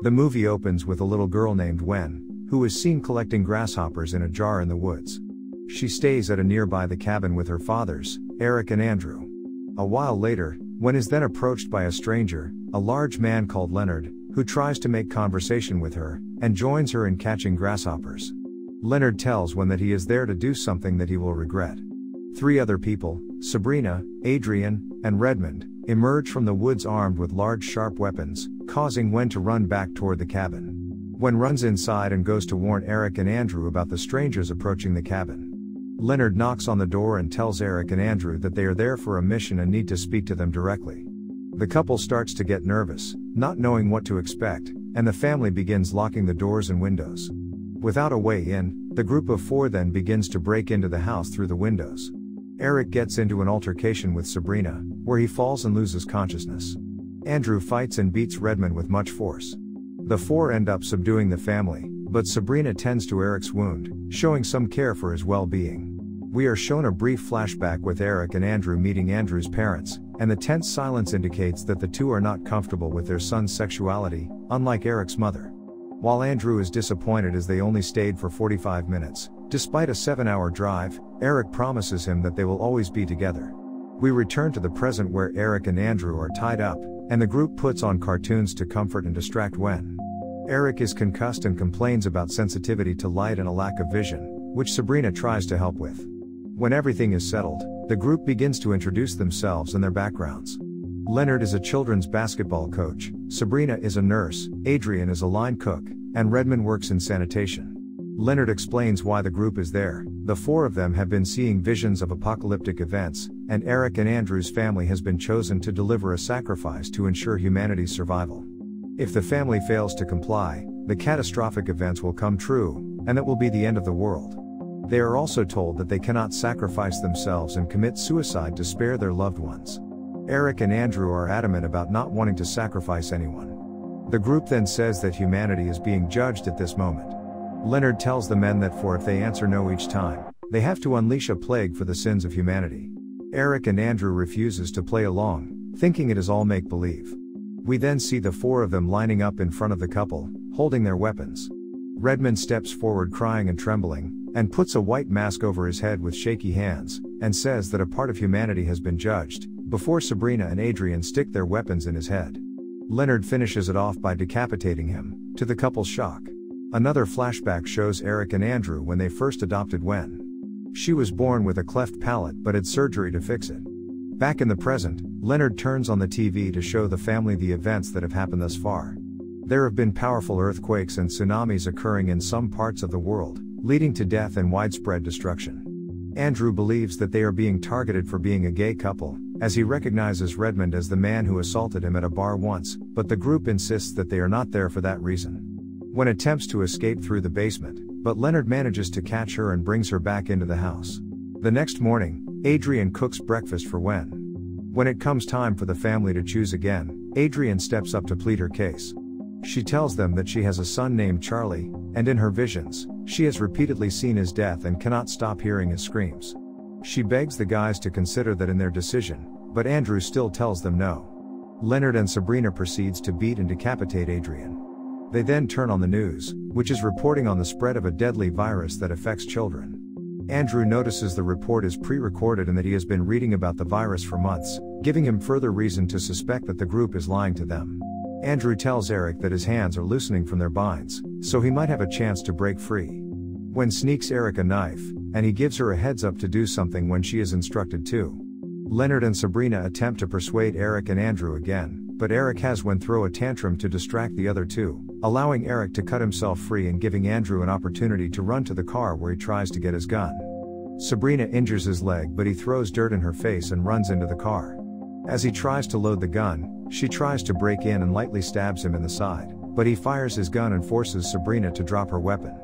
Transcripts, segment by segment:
The movie opens with a little girl named Wen, who is seen collecting grasshoppers in a jar in the woods. She stays at a nearby the cabin with her fathers, Eric and Andrew. A while later, Wen is then approached by a stranger, a large man called Leonard, who tries to make conversation with her, and joins her in catching grasshoppers. Leonard tells Wen that he is there to do something that he will regret. 3 other people, Sabrina, Adrian, and Redmond, emerge from the woods armed with large sharp weapons, causing Wen to run back toward the cabin. Wen runs inside and goes to warn Eric and Andrew about the strangers approaching the cabin. Leonard knocks on the door and tells Eric and Andrew that they are there for a mission and need to speak to them directly. The couple starts to get nervous, not knowing what to expect, and the family begins locking the doors and windows. Without a way in, the group of 4 then begins to break into the house through the windows. Eric gets into an altercation with Sabrina, where he falls and loses consciousness. Andrew fights and beats Redmond with much force. The 4 end up subduing the family, but Sabrina tends to Eric's wound, showing some care for his well-being. We are shown a brief flashback with Eric and Andrew meeting Andrew's parents, and the tense silence indicates that the 2 are not comfortable with their son's sexuality, unlike Eric's mother. While Andrew is disappointed as they only stayed for 45 minutes, despite a 7-hour drive, Eric promises him that they will always be together. We return to the present where Eric and Andrew are tied up, and the group puts on cartoons to comfort and distract Wen. Eric is concussed and complains about sensitivity to light and a lack of vision, which Sabrina tries to help with. When everything is settled, the group begins to introduce themselves and their backgrounds. Leonard is a children's basketball coach, Sabrina is a nurse, Adrian is a line cook, and Redmond works in sanitation. Leonard explains why the group is there. The 4 of them have been seeing visions of apocalyptic events, and Eric and Andrew's family has been chosen to deliver a sacrifice to ensure humanity's survival. If the family fails to comply, the catastrophic events will come true, and that will be the end of the world. They are also told that they cannot sacrifice themselves and commit suicide to spare their loved ones. Eric and Andrew are adamant about not wanting to sacrifice anyone. The group then says that humanity is being judged at this moment. Leonard tells the men that if they answer no each time, they have to unleash a plague for the sins of humanity. Eric and Andrew refuses to play along, thinking it is all make-believe. We then see the 4 of them lining up in front of the couple, holding their weapons. Redmond steps forward crying and trembling, and puts a white mask over his head with shaky hands, and says that a part of humanity has been judged, before Sabrina and Adrian stick their weapons in his head. Leonard finishes it off by decapitating him, to the couple's shock. Another flashback shows Eric and Andrew when they first adopted Wen. She was born with a cleft palate but had surgery to fix it. Back in the present, Leonard turns on the TV to show the family the events that have happened thus far. There have been powerful earthquakes and tsunamis occurring in some parts of the world, leading to death and widespread destruction. Andrew believes that they are being targeted for being a gay couple, as he recognizes Redmond as the man who assaulted him at a bar once, but the group insists that they are not there for that reason. Wen attempts to escape through the basement, but Leonard manages to catch her and brings her back into the house. The next morning, Adrian cooks breakfast for Wen. When it comes time for the family to choose again, Adrian steps up to plead her case. She tells them that she has a son named Charlie, and in her visions, she has repeatedly seen his death and cannot stop hearing his screams. She begs the guys to consider that in their decision, but Andrew still tells them no. Leonard and Sabrina proceeds to beat and decapitate Adrian. They then turn on the news, which is reporting on the spread of a deadly virus that affects children. Andrew notices the report is pre-recorded and that he has been reading about the virus for months, giving him further reason to suspect that the group is lying to them. Andrew tells Eric that his hands are loosening from their binds, so he might have a chance to break free. Wen sneaks Eric a knife, and he gives her a heads up to do something when she is instructed to. Leonard and Sabrina attempt to persuade Eric and Andrew again, but Eric has Wen throw a tantrum to distract the other 2, allowing Eric to cut himself free and giving Andrew an opportunity to run to the car where he tries to get his gun. Sabrina injures his leg but he throws dirt in her face and runs into the car. As he tries to load the gun, she tries to break in and lightly stabs him in the side, but he fires his gun and forces Sabrina to drop her weapon.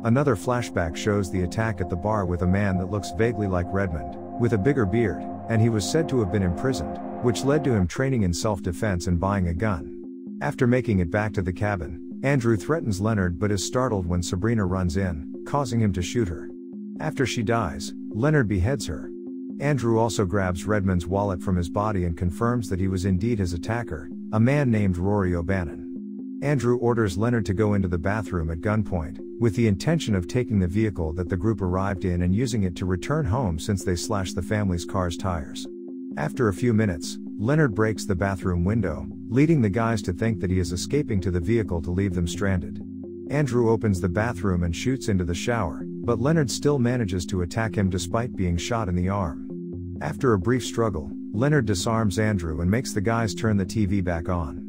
Another flashback shows the attack at the bar with a man that looks vaguely like Redmond, with a bigger beard, and he was said to have been imprisoned, which led to him training in self-defense and buying a gun. After making it back to the cabin, Andrew threatens Leonard but is startled when Sabrina runs in, causing him to shoot her. After she dies, Leonard beheads her. Andrew also grabs Redmond's wallet from his body and confirms that he was indeed his attacker, a man named Rory O'Bannon. Andrew orders Leonard to go into the bathroom at gunpoint, with the intention of taking the vehicle that the group arrived in and using it to return home since they slashed the family's car's tires. After a few minutes, Leonard breaks the bathroom window, leading the guys to think that he is escaping to the vehicle to leave them stranded. Andrew opens the bathroom and shoots into the shower, but Leonard still manages to attack him despite being shot in the arm. After a brief struggle, Leonard disarms Andrew and makes the guys turn the TV back on.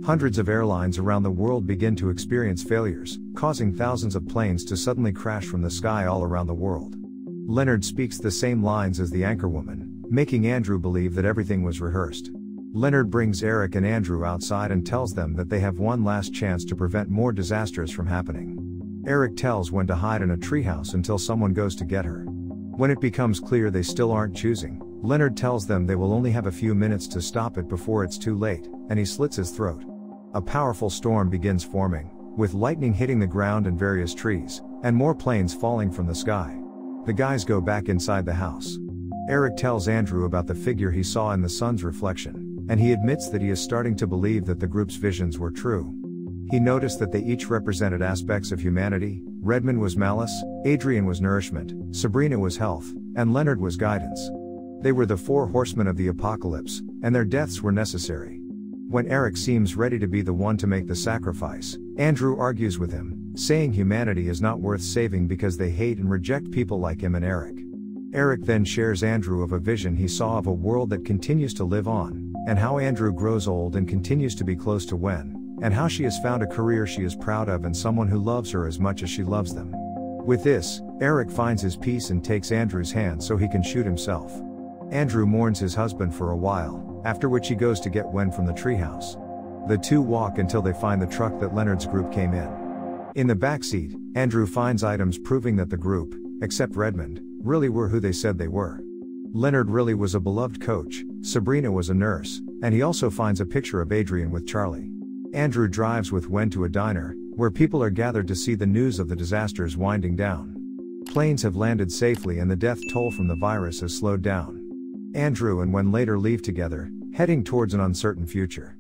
Hundreds of airlines around the world begin to experience failures, causing thousands of planes to suddenly crash from the sky all around the world. Leonard speaks the same lines as the anchorwoman, making Andrew believe that everything was rehearsed. Leonard brings Eric and Andrew outside and tells them that they have one last chance to prevent more disasters from happening. Eric tells Gwen to hide in a treehouse until someone goes to get her. When it becomes clear they still aren't choosing, Leonard tells them they will only have a few minutes to stop it before it's too late, and he slits his throat. A powerful storm begins forming, with lightning hitting the ground and various trees, and more planes falling from the sky. The guys go back inside the house. Eric tells Andrew about the figure he saw in the sun's reflection, and he admits that he is starting to believe that the group's visions were true. He noticed that they each represented aspects of humanity. Redmond was malice, Adrian was nourishment, Sabrina was health, and Leonard was guidance. They were the 4 horsemen of the apocalypse, and their deaths were necessary. When Eric seems ready to be the one to make the sacrifice, Andrew argues with him, saying humanity is not worth saving because they hate and reject people like him and Eric. Eric then shares Andrew of a vision he saw of a world that continues to live on, and how Andrew grows old and continues to be close to Gwen, and how she has found a career she is proud of and someone who loves her as much as she loves them. With this, Eric finds his peace and takes Andrew's hand so he can shoot himself. Andrew mourns his husband for a while, after which he goes to get Gwen from the treehouse. The two walk until they find the truck that Leonard's group came in. In the backseat, Andrew finds items proving that the group, except Redmond, really were who they said they were. Leonard really was a beloved coach, Sabrina was a nurse, and he also finds a picture of Adrian with Charlie. Andrew drives with Gwen to a diner, where people are gathered to see the news of the disasters winding down. Planes have landed safely and the death toll from the virus has slowed down. Andrew and Gwen later leave together, heading towards an uncertain future.